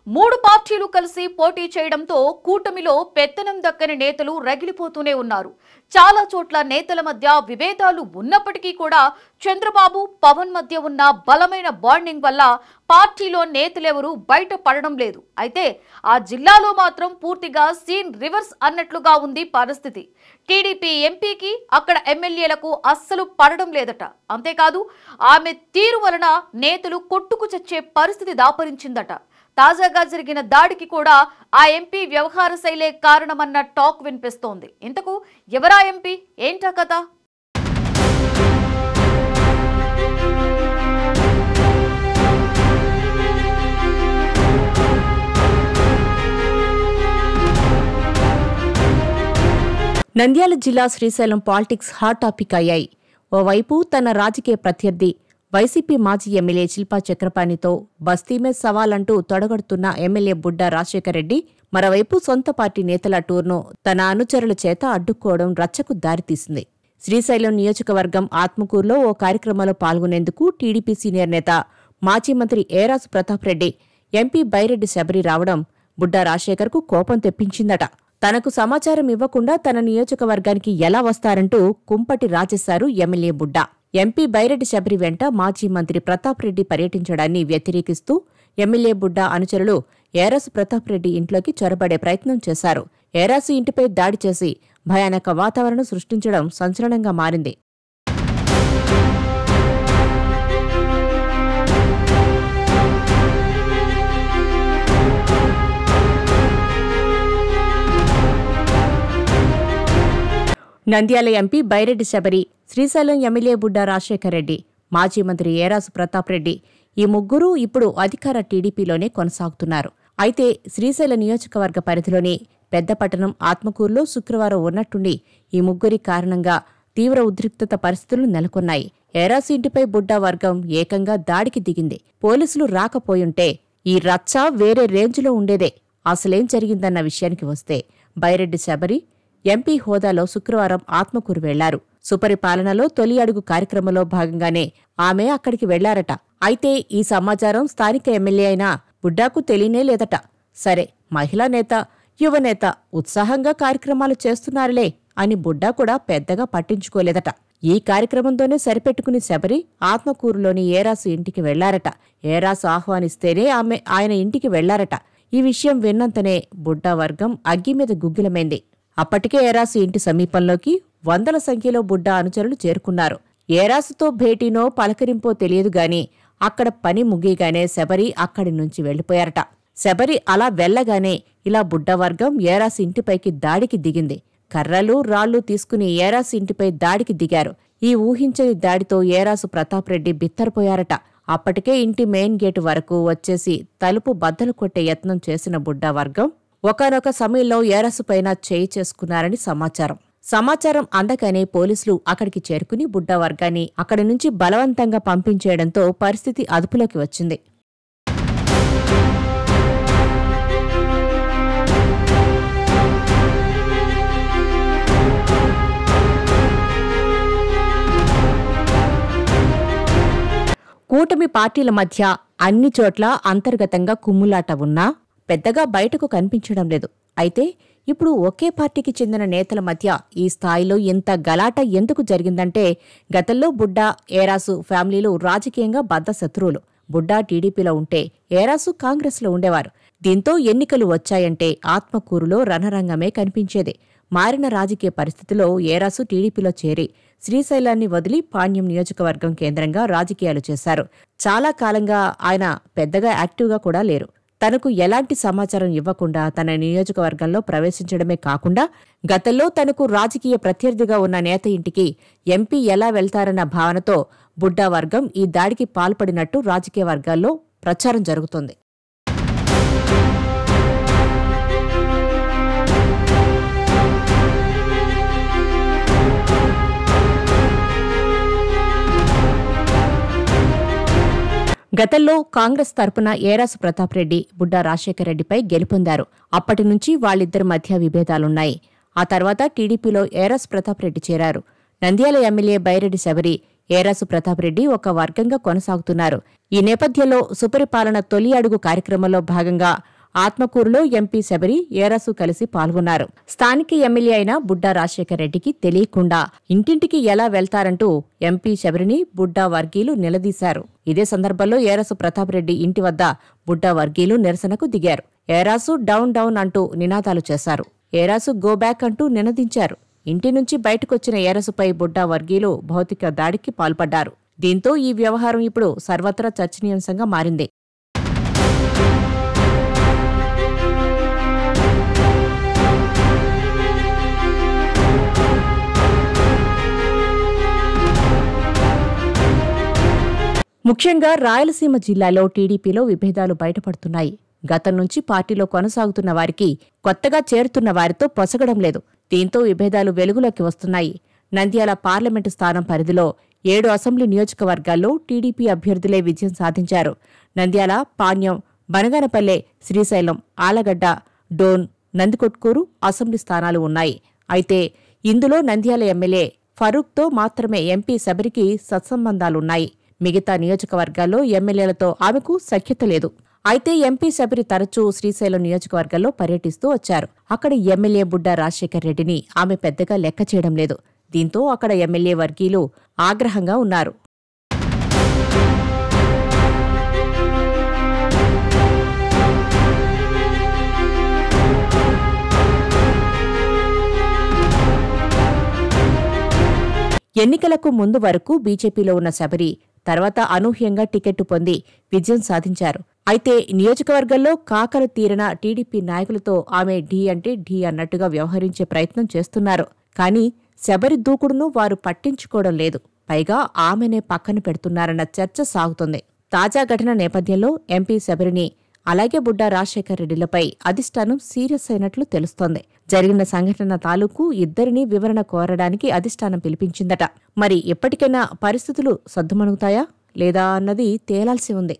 మూడు పార్టీలు కలిసి పోటీ చేయడంతో కూటమిలో పెత్తనం దక్కని నేతలు రగిలిపోతూనే ఉన్నారు. చాలా చోట్ల నేతల మధ్య విభేదాలు ఉన్నప్పటికీ కూడా చంద్రబాబు పవన్ మధ్య ఉన్న బలమైన బాండింగ్ వల్ల పార్టీలో నేతలెవరూ బయట పడడం లేదు. అయితే ఆ జిల్లాలో మాత్రం పూర్తిగా సీన్ రివర్స్ అన్నట్లుగా ఉంది పరిస్థితి. టీడీపీ ఎంపీకి అక్కడ ఎమ్మెల్యేలకు అస్సలు పడడం లేదట. అంతేకాదు ఆమె తీరు వలన నేతలు కొట్టుకు చచ్చే పరిస్థితి దాపరించిందట. తాజాగా జరిగిన దాడికి కూడా ఆ ఎంపీ వ్యవహార శైలే కారణమన్న టాక్ వినిపిస్తోంది. ఇంతకు ఎవరా ఎంపీ, ఏంటా కథ? నంద్యాల జిల్లా శ్రీశైలం పాలిటిక్స్ హాట్ టాపిక్ అయ్యాయి. ఓవైపు తన రాజకీయ ప్రత్యర్థి వైసీపీ మాజీ ఎమ్మెల్యే శిల్పా చక్రపాణితో బస్తీమే సవాల్ అంటూ తొడగడుతున్న ఎమ్మెల్యే బుడ్డా రాజశేఖర్ రెడ్డి, మరోవైపు సొంత పార్టీ నేతల టూర్ను తన అనుచరుల చేత అడ్డుకోవడం రచ్చకు దారితీసింది. శ్రీశైలం నియోజకవర్గం ఆత్మకూరులో ఓ కార్యక్రమంలో పాల్గొనేందుకు టీడీపీ సీనియర్ నేత మాజీ మంత్రి ఏరాసు ప్రతాప్ రెడ్డి, ఎంపీ బైరెడ్డి శబరి రావడం బుడ్డా రాజశేఖర్కు కోపం తెప్పించిందట. తనకు సమాచారం ఇవ్వకుండా తన నియోజకవర్గానికి ఎలా వస్తారంటూ కుంపటి రాజేశారు ఎమ్మెల్యే బుడ్డా. ఎంపీ బైరెడ్డి శబరి వెంట మాజీ మంత్రి ప్రతాప్ రెడ్డి పర్యటించడాన్ని వ్యతిరేకిస్తూ ఎమ్మెల్యే బుడ్డా అనుచరులు ఏరాసు ప్రతాప్ రెడ్డి ఇంట్లోకి చొరబడే ప్రయత్నం చేశారు. ఏరాసు ఇంటిపై దాడి చేసి భయానక వాతావరణం సృష్టించడం సంచలనంగా మారింది. నంద్యాల ఎంపీ బైరెడ్డి శబరి, శ్రీశైలం ఎమ్మెల్యే బుడ్డా రాజశేఖర్ రెడ్డి, మాజీ మంత్రి ఏరాసు ప్రతాప్ రెడ్డి ఈ ముగ్గురూ ఇప్పుడు అధికార టీడీపీలోనే కొనసాగుతున్నారు. అయితే శ్రీశైలం నియోజకవర్గ పరిధిలోని పెద్దపట్టణం ఆత్మకూరులో శుక్రవారం ఉన్నట్టుండి ఈ ముగ్గురి కారణంగా తీవ్ర ఉద్రిక్తత పరిస్థితులు నెలకొన్నాయి. ఏరాసు ఇంటిపై బుడ్డా వర్గం ఏకంగా దాడికి దిగింది. పోలీసులు రాకపోయుంటే ఈ రచ్చ వేరే రేంజ్లో ఉండేదే. అసలేం జరిగిందన్న విషయానికి వస్తే బైరెడ్డి శబరి ఎంపీ హోదాలో శుక్రవారం ఆత్మకూరు వెళ్లారు. సుపరిపాలనలో తొలి అడుగు కార్యక్రమంలో భాగంగానే ఆమె అక్కడికి వెళ్లారట. అయితే ఈ సమాచారం స్థానిక ఎమ్మెల్యే అయిన బుడ్డాకు తెలియనే లేదట. సరే, మహిళా నేత, యువనేత ఉత్సాహంగా కార్యక్రమాలు చేస్తున్నారులే అని బుడ్డా కూడా పెద్దగా పట్టించుకోలేదట. ఈ కార్యక్రమంతోనే సరిపెట్టుకుని శబరి ఆత్మకూరులోని ఏరాసు ఇంటికి వెళ్లారట. ఏరాసు ఆహ్వానిస్తేనే ఆయన ఇంటికి వెళ్లారట. ఈ విషయం విన్నంతనే బుడ్డా వర్గం అగ్గిమీద గుగ్గిలమైంది. అప్పటికే ఏరాసు ఇంటి సమీపంలోకి వందల సంఖ్యలో బుడ్డా అనుచరులు చేరుకున్నారు. ఏరాసుతో భేటీనో పలకరింపో తెలియదుగాని అక్కడ పని ముగియగానే శబరి అక్కడి నుంచి వెళ్లిపోయారట. శబరి అలా వెళ్లగానే ఇలా బుడ్డా వర్గం ఏరాసు ఇంటిపైకి దాడికి దిగింది. కర్రలు, రాళ్లు తీసుకుని ఏరాసు ఇంటిపై దాడికి దిగారు. ఈ ఊహించని దాడితో ఏరాసు ప్రతాప్ రెడ్డి బిత్తరపోయారట. అప్పటికే ఇంటి మెయిన్ గేటు వరకు వచ్చేసి తలుపు బద్దలు కొట్టే యత్నం చేసిన బుడ్డా వర్గం ఒకానొక సమయంలో ఏరాసుపైన చేయి చేసుకున్నారని సమాచారం అందగానే పోలీసులు అక్కడికి చేరుకుని బుడ్డా వర్గాన్ని అక్కడి నుంచి బలవంతంగా పంపించేయడంతో పరిస్థితి అదుపులోకి వచ్చింది. కూటమి పార్టీల మధ్య అన్ని చోట్ల అంతర్గతంగా కుమ్ములాట ఉన్నా పెద్దగా బయటకు కనిపించడం లేదు. అయితే ఇప్పుడు ఒకే పార్టీకి చెందిన నేతల మధ్య ఈ స్థాయిలో ఇంత గలాట ఎందుకు జరిగిందంటే గతంలో బుడ్డా, ఏరాసు ఫ్యామిలీలు రాజకీయంగా బద్ధ శత్రువులు. బుడ్డా టీడీపీలో ఉంటే ఏరాసు కాంగ్రెస్లో ఉండేవారు. దీంతో ఎన్నికలు వచ్చాయంటే ఆత్మకూరులో రణరంగమే కనిపించేది. మారిన రాజకీయ పరిస్థితిలో ఏరాసు టీడీపీలో చేరి శ్రీశైలాన్ని వదిలి పాణ్యం నియోజకవర్గం కేంద్రంగా రాజకీయాలు చేశారు. చాలా కాలంగా ఆయన పెద్దగా యాక్టివ్గా కూడా లేరు. తనకు ఎలాంటి సమాచారం ఇవ్వకుండా తన నియోజకవర్గంలో ప్రవేశించడమే కాకుండా గతంలో తనకు రాజకీయ ప్రత్యర్థిగా ఉన్న నేత ఇంటికి ఎంపీ ఎలా వెళ్తారన్న భావనతో బుడ్డా వర్గం ఈ దాడికి పాల్పడినట్టు రాజకీయ వర్గాల్లో ప్రచారం జరుగుతోంది. గతంలో కాంగ్రెస్ తరపున ఏరాసు ప్రతాప్ రెడ్డి, బుడ్డా రాజశేఖర్ రెడ్డిపై గెలుపొందారు. అప్పటి నుంచి వాళ్ళిద్దరి మధ్య విభేదాలున్నాయి. ఆ తర్వాత టీడీపీలో ఏరాసు ప్రతాప్ రెడ్డి చేరారు. నంద్యాల ఎమ్మెల్యే బైరెడ్డి శబరి, ఏరాసు ప్రతాప్ రెడ్డి ఒక వర్గంగా కొనసాగుతున్నారు. ఈ నేపథ్యంలో సుపరిపాలన తొలి అడుగు కార్యక్రమంలో భాగంగా ఆత్మకూరులో ఎంపీ శబరి ఏరాసు కలిసి పాల్గొన్నారు. స్థానిక ఎమ్మెల్యే అయిన బుడ్డా రాజశేఖర్ రెడ్డికి తెలియకుండా ఇంటింటికి ఎలా వెళ్తారంటూ ఎంపీ శబరిని బుడ్డా వర్గీయులు నిలదీశారు. ఇదే సందర్భంలో ఏరాసు ప్రతాప్ రెడ్డి ఇంటి వద్ద బుడ్డా వర్గీయులు నిరసనకు దిగారు. ఏరాసు డౌన్ డౌన్ అంటూ నినాదాలు చేశారు. ఏరాసు గో బ్యాక్ అంటూ నినదించారు. ఇంటి నుంచి బయటకొచ్చిన ఏరాసుపై బుడ్డా వర్గీయులు భౌతిక దాడికి పాల్పడ్డారు. దీంతో ఈ వ్యవహారం ఇప్పుడు సర్వత్రా చర్చనీయాంశంగా మారింది. ముఖ్యంగా రాయలసీమ జిల్లాలో టీడీపీలో విభేదాలు బయటపడుతున్నాయి. గతం నుంచి పార్టీలో కొనసాగుతున్న వారికి కొత్తగా చేరుతున్న వారితో పొసగడం లేదు. దీంతో విభేదాలు వెలుగులోకి వస్తున్నాయి. నంద్యాల పార్లమెంటు స్థానం పరిధిలో 7 అసెంబ్లీ నియోజకవర్గాల్లో టీడీపీ అభ్యర్థులే విజయం సాధించారు. నంద్యాల, పాణ్యం, బనగానపల్లె, శ్రీశైలం, ఆలగడ్డ, డోన్, నందికొట్కూరు అసెంబ్లీ స్థానాలు ఉన్నాయి. అయితే ఇందులో నంద్యాల ఎమ్మెల్యే ఫరూక్తో మాత్రమే ఎంపీ శబరికి సత్సంబంధాలున్నాయి. మిగతా నియోజకవర్గాల్లో ఎమ్మెల్యేలతో ఆమెకు సఖ్యత లేదు. అయితే ఎంపీ శబరి తరచూ శ్రీశైలం నియోజకవర్గంలో పర్యటిస్తూ వచ్చారు. అక్కడ ఎమ్మెల్యే బుడ్డా రాజశేఖర్ రెడ్డిని ఆమె పెద్దగా లెక్క చేయడం లేదు. దీంతో అక్కడ ఎమ్మెల్యే వర్గీయులు ఆగ్రహంగా ఉన్నారు. ఎన్నికలకు ముందు వరకు బీజేపీలో ఉన్న శబరి తర్వాత అనూహ్యంగా టికెట్టు పొంది విజయం సాధించారు. అయితే నియోజకవర్గంలో కాకలు తీరిన టీడీపీ నాయకులతో ఆమె ఢీ అంటే ఢీ అన్నట్టుగా వ్యవహరించే ప్రయత్నం చేస్తున్నారు. కానీ శబరి దూకుడును వారు పట్టించుకోవడం లేదు. పైగా ఆమెనే పక్కన పెడుతున్నారన్న చర్చ సాగుతోంది. తాజా ఘటన నేపథ్యంలో ఎంపీ శబరిని అలాగే బుడ్డా రాజశేఖర్ రెడ్డిలపై అధిష్టానం సీరియస్ అయినట్లు తెలుస్తోంది. జరిగిన సంఘటన తాలూకు ఇద్దరినీ వివరణ కోరడానికి అధిష్టానం పిలిపించిందట. మరి ఎప్పటికైనా పరిస్థితులు సద్దుమణుగుతాయా లేదా అన్నది తేలాల్సి ఉంది.